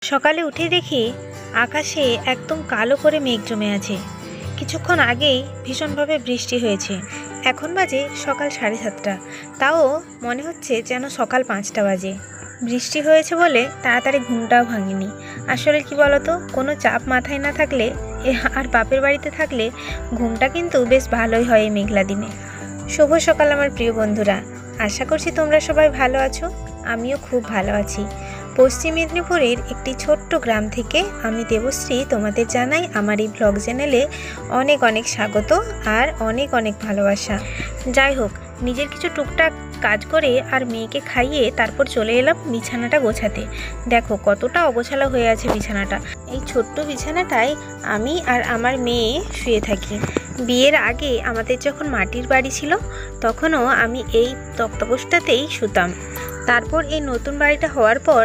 সকালে উঠে দেখি আকাশে একদম কালো করে মেঘ জমে আছে। কিছুক্ষণ আগেই ভীষণভাবে বৃষ্টি হয়েছে। এখন বাজে সকাল 7:30, তাও মনে হচ্ছে যেন সকাল 5টা বাজে। বৃষ্টি হয়েছে বলে তাড়াতাড়ি ঘুমটাও ভাঙিনি। আসলে কি বলতো, কোনো চাপ মাথায় না থাকলে আর বাপের বাড়িতে থাকলে ঘুমটা কিন্তু বেশ ভালোই হয় এই মেঘলা দিনে। শুভ সকাল আমার প্রিয় বন্ধুরা, আশা করছি তোমরা সবাই ভালো আছো। আমিও খুব ভালো আছি। পশ্চিম মেদিনীপুরের একটি ছোট্ট গ্রাম থেকে আমি দেবশ্রী তোমাদের জানাই আমার এই ব্লগ চ্যানেলে অনেক অনেক স্বাগত আর অনেক অনেক ভালোবাসা। যাই হোক, নিজের কিছু টুকটাক কাজ করে আর মেয়েকে খাইয়ে তারপর চলে এলাম বিছানাটা গোছাতে। দেখো কতটা অগোছালো হয়ে আছে বিছানাটা। এই ছোট্ট বিছানাটায় আমি আর আমার মেয়ে শুয়ে থাকি। বিয়ের আগে আমাদের যখন মাটির বাড়ি ছিল তখনও আমি এই তক্তপোষটাতেই শুতাম। তারপর এই নতুন বাড়িটা হওয়ার পর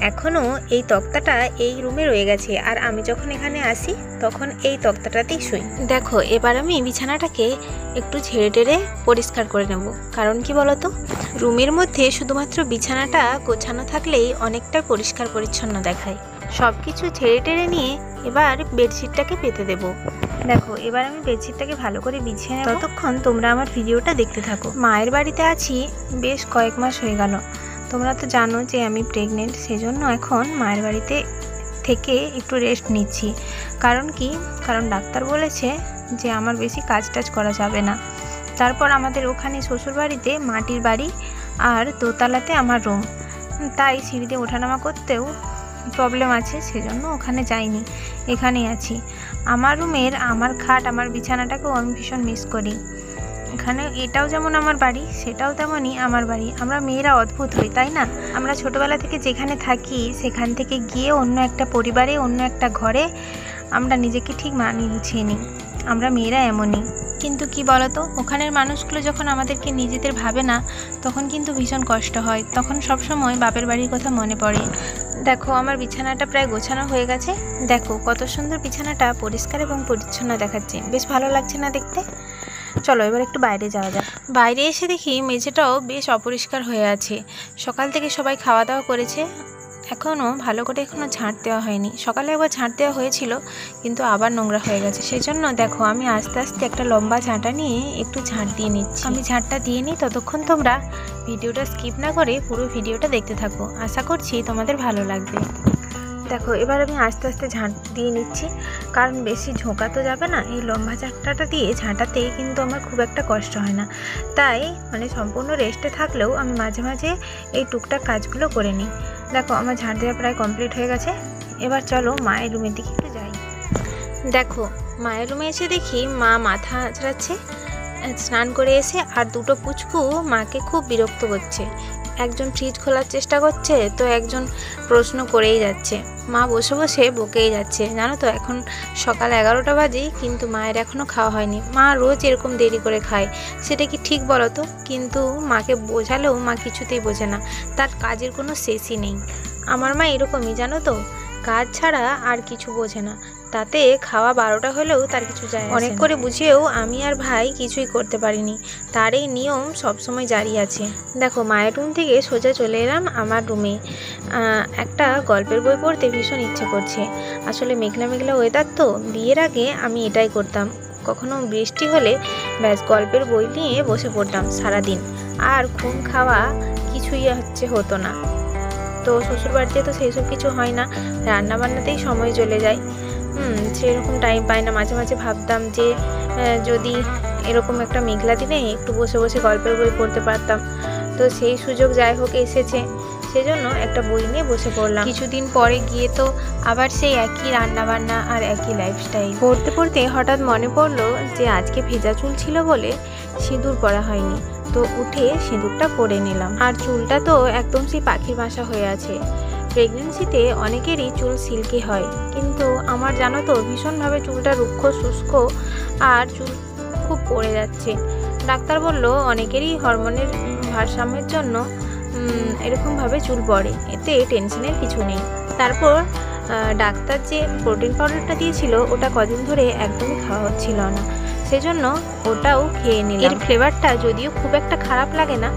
এখনও এই তক্তাটা এই রুমে রয়ে গেছে, আর আমি যখন এখানে আসি তখন এই তক্তাটাতেই শুই। দেখো এবার আমি বিছানাটাকে একটু ঝেড়ে টেড়ে পরিষ্কার করে নেব। কারণ কি বলতো, রুমের মধ্যে শুধুমাত্র বিছানাটা গোছানো থাকলেই অনেকটা পরিষ্কার পরিচ্ছন্ন দেখায়। সব কিছু ঝেড়ে টেড়ে নিয়ে এবার বেডশিটটাকে পেতে দেব। দেখো এবার আমি বেডশিটটাকে ভালো করে বিছিয়ে নেব। ততক্ষণ তোমরা আমার ভিডিওটা দেখতে থাকো। মায়ের বাড়িতে আছি বেশ কয়েক মাস হয়ে গেল। তোমরা তো জানো যে আমি প্রেগনেন্ট, সেজন্য এখন মায়ের বাড়িতে থেকে একটু রেস্ট নিচ্ছি। কারণ কি, কারণ ডাক্তার বলেছে যে আমার বেশি কাজ টাজ করা যাবে না। তারপর আমাদের ওখানে শ্বশুরবাড়িতে মাটির বাড়ি আর দোতলাতে আমার রুম, তাই সিঁড়িতে ওঠানামা করতেও প্রবলেম আছে, সেজন্য ওখানে যাইনি, এখানেই আছি। আমার রুমের আমার খাট আমার বিছানাটাকেও আমি ভীষণ মিস করি। এখানে এটাও যেমন আমার বাড়ি, সেটাও তেমনই আমার বাড়ি। আমরা মেয়েরা অদ্ভুত হই, তাই না? আমরা ছোটোবেলা থেকে যেখানে থাকি সেখান থেকে গিয়ে অন্য একটা পরিবারে, অন্য একটা ঘরে আমরা নিজেকে ঠিক মানিয়ে গুছিয়ে নিই। আমরা মেয়েরা এমনই। কিন্তু কি বলতো, ওখানের মানুষগুলো যখন আমাদেরকে নিজেদের ভাবে না তখন কিন্তু ভীষণ কষ্ট হয়। তখন সবসময় বাপের বাড়ির কথা মনে পড়ে। দেখো আমার বিছানাটা প্রায় গোছানো হয়ে গেছে। দেখো কত সুন্দর বিছানাটা পরিষ্কার এবং পরিচ্ছন্ন দেখাচ্ছে। বেশ ভালো লাগছে না দেখতে? চলো এবার একটু বাইরে যাওয়া যাক। বাইরে এসে দেখি মেঝেটাও বেশ অপরিষ্কার হয়ে আছে। সকাল থেকে সবাই খাওয়া দাওয়া করেছে, এখনও ভালো করে ঝাঁট দেওয়া হয়নি। সকালে একবার ঝাঁট দেওয়া হয়েছিল কিন্তু আবার নোংরা হয়ে গেছে। সেই জন্য দেখো আমি আস্তে আস্তে একটা লম্বা ঝাঁটা নিয়ে একটু ঝাঁট দিয়ে নিচ্ছি। আমি ঝাঁটটা দিয়ে নিই, ততক্ষণ তোমরা ভিডিওটা স্কিপ না করে পুরো ভিডিওটা দেখতে থাকো। আশা করছি তোমাদের ভালো লাগবে। দেখো এবার আমি আস্তে আস্তে ঝাঁট দিয়ে নিচ্ছি, কারণ বেশি ঝোঁকা তো যাবে না। এই লম্বা ঝাঁটাটা দিয়ে ঝাঁটাতে কিন্তু আমার খুব একটা কষ্ট হয় না, তাই সম্পূর্ণ রেস্টে থাকলেও আমি মাঝে মাঝে এই টুকটাক কাজগুলো করে নিই। দেখো আমার ঝাঁট দেওয়া প্রায় কমপ্লিট হয়ে গেছে। এবার চলো মায়ের রুমের দিকে একটু যাই। দেখো মায়ের রুমে এসে দেখি মা মাথা আঁচড়াচ্ছে স্নান করে এসে, আর দুটো পুচকু মাকে খুব বিরক্ত করছে। একজন ফ্রিজ খোলার চেষ্টা করছে তো একজন প্রশ্ন করেই যাচ্ছে। মা বসে বসে বকেই যাচ্ছে। জানো তো এখন সকাল 11টা বাজে কিন্তু মায়ের এখনও খাওয়া হয়নি। মা রোজ এরকম দেরি করে খায়, সেটা কি ঠিক বলো তো? কিন্তু মাকে বোঝালেও মা কিছুতেই বোঝে না, তার কাজের কোনো শেষই নেই। আমার মা এরকমই, জানো তো, কাজ ছাড়া আর কিছু বোঝে না। তাতে খাওয়া 12টা হলেও তার কিছু যায় আসে না। অনেক করে বুঝিয়েও আমি আর ভাই কিছুই করতে পারিনি। তার এই নিয়ম সবসময় জারি আছে। দেখো মায়ের রুম থেকে সোজা চলে এলাম আমার রুমে। একটা গল্পের বই পড়তে ভীষণ ইচ্ছে করছে। আসলে মেঘলা মেঘলা ওয়েদার তো, বিয়ের আগে আমি এটাই করতাম। কখনো বৃষ্টি হলে ব্যাস গল্পের বই নিয়ে বসে পড়তাম সারাদিন, আর ঘুম খাওয়া কিছুই হতো না। তো শ্বশুরবাড়িতে তো সেই সব কিছু হয় না, রান্নাবান্নাতেই সময় চলে যায়। সেরকম টাইম পাই না। মাঝে মাঝে ভাবতাম যে যদি এরকম একটা মেঘলা দিনে একটু বসে বসে গল্পের বই পড়তে পারতাম। তো সেই সুযোগ যাই হোক এসেছে, সেজন্য একটা বই নিয়ে বসে পড়লাম। কিছুদিন পরে গিয়ে তো আবার সেই একই রান্নাবান্না আর একই লাইফস্টাইল। পড়তে পড়তে হঠাৎ মনে পড়লো যে আজকে ভেজা চুল ছিল বলে সিঁদুর পরা হয়নি, তো উঠে সিঁদুরটা পরে নিলাম। আর চুলটা তো একদম সেই পাখির বাসা হয়ে আছে। প্রেগনেন্সিতে অনেকেরই চুল সিল্কি হয়, কিন্তু আমার জানো তো ভীষণভাবে চুলটা রুক্ষ শুষ্ক আর চুল খুব পড়ে যাচ্ছে। ডাক্তার বলল অনেকেরই হরমোনের ভারসাম্যের জন্য এরকমভাবে চুল পড়ে, এতে টেনশনের কিছু নেই। তারপর ডাক্তার যে প্রোটিন পাউডারটা দিয়েছিল ওটা কদিন ধরে একদমই খাওয়া হচ্ছিল না, সেজন্য ওটাও খেয়ে নিলাম। এর ফ্লেভারটা যদিও খুব একটা খারাপ লাগে না,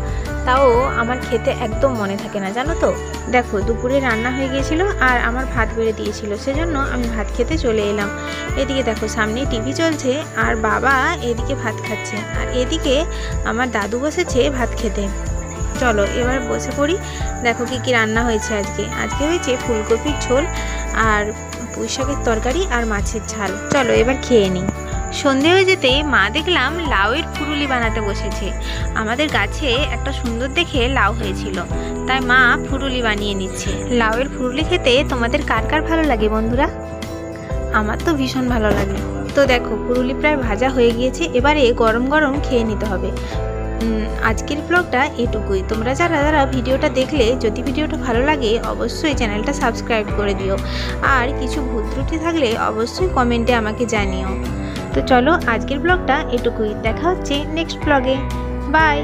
তাও আমার খেতে একদম মনে থাকে না, জানো তো। দেখো দুপুরে রান্না হয়ে গিয়েছিল আর আমার ভাত বেড়ে দিয়েছিল, সেজন্য আমি ভাত খেতে চলে এলাম। এদিকে দেখো সামনে টিভি চলছে আর বাবা এদিকে ভাত খাচ্ছে, আর এদিকে আমার দাদু বসেছে ভাত খেতে। চলো এবার বসে পড়ি। দেখো কি কি রান্না হয়েছে আজকে হয়েছে ফুলকপির ঝোল আর পুঁই শাকের তরকারি আর মাছের ঝাল। চলো এবার খেয়ে নিই। সন্ধে হয়ে যেতে মা দেখলাম লাউয়ের ফুরুলি বানাতে বসেছে। আমাদের গাছে একটা সুন্দর দেখে লাউ হয়েছিল, তাই মা ফুরুলি বানিয়ে নিচ্ছে। লাউয়ের ফুরুলি খেতে তোমাদের কার কার ভালো লাগে বন্ধুরা? আমার তো ভীষণ ভালো লাগে। তো দেখো ফুরুলি প্রায় ভাজা হয়ে গিয়েছে, এবারে গরম গরম খেয়ে নিতে হবে। আজকের ব্লগটা এটুকুই। তোমরা যারা ভিডিওটা দেখলে, যদি ভিডিওটা ভালো লাগে অবশ্যই চ্যানেলটা সাবস্ক্রাইব করে দিও, আর কিছু ভুল ত্রুটি থাকলে অবশ্যই কমেন্টে আমাকে জানিও। তো চলো আজকের ব্লগটা এটুকুই, দেখা হচ্ছে নেক্সট ব্লগে। বাই।